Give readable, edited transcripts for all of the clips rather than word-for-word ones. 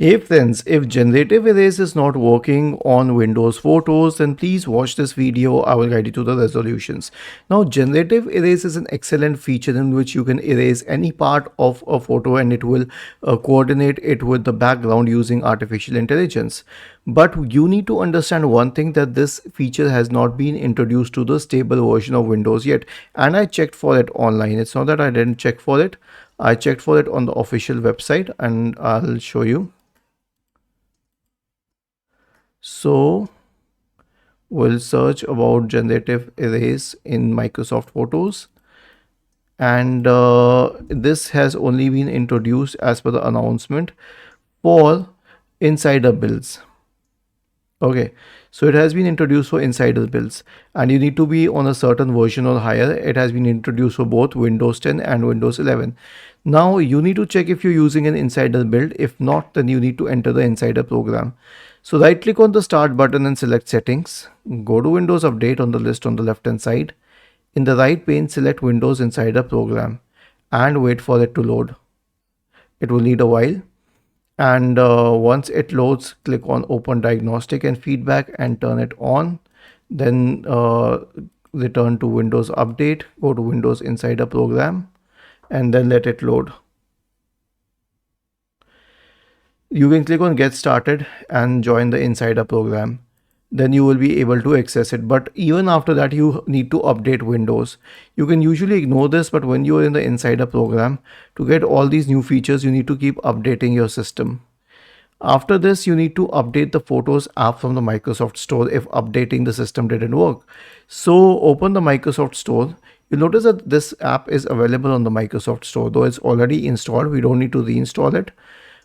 Hey friends, if generative erase is not working on Windows Photos, then please watch this video. I will guide you to the resolutions. Now, generative erase is an excellent feature in which you can erase any part of a photo and it will coordinate it with the background using artificial intelligence. But you need to understand one thing, that this feature has not been introduced to the stable version of Windows yet. And I checked for it online. It's not that I didn't check for it. I checked for it on the official website and I'll show you. So we'll search about generative erase in Microsoft Photos, and this has only been introduced as per the announcement for insider builds. Okay, so it has been introduced for insider builds and you need to be on a certain version or higher. It has been introduced for both Windows 10 and Windows 11. Now you need to check if you're using an insider build. If not, then you need to enter the insider program. So right click on the start button and select settings. Go to Windows Update on the list on the left hand side. In the right pane, select Windows Insider Program and wait for it to load. It will need a while. And once it loads, click on Open Diagnostic and Feedback and turn it on. Then return to Windows Update, go to Windows Insider Program and then let it load. You can click on Get Started and join the Insider program. Then you will be able to access it. But even after that, you need to update Windows. You can usually ignore this, but when you are in the Insider program, to get all these new features, you need to keep updating your system. After this, you need to update the Photos app from the Microsoft Store if updating the system didn't work. So open the Microsoft Store. You'll notice that this app is available on the Microsoft Store, though it's already installed. We don't need to reinstall it.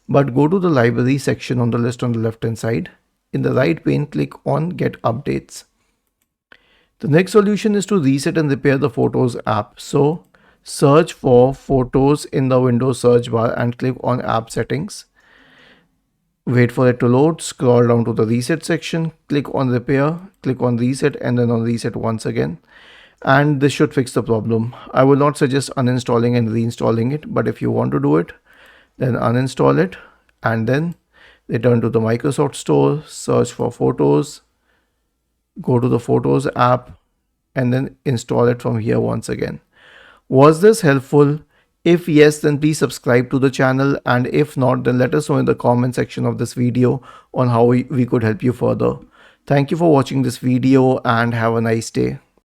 But go to the library section on the list on the left hand side. In the right pane, click on Get Updates. The next solution is to reset and repair the Photos app. So search for Photos in the Windows search bar and click on App Settings. Wait for it to load, scroll down to the reset section, click on repair, click on reset and then on reset once again. And this should fix the problem. I will not suggest uninstalling and reinstalling it, but if you want to do it, then uninstall it and then return to the Microsoft Store, search for Photos, go to the Photos app and then install it from here once again. Was this helpful? If yes, then please subscribe to the channel, and if not, then let us know in the comment section of this video on how we could help you further. Thank you for watching this video and have a nice day.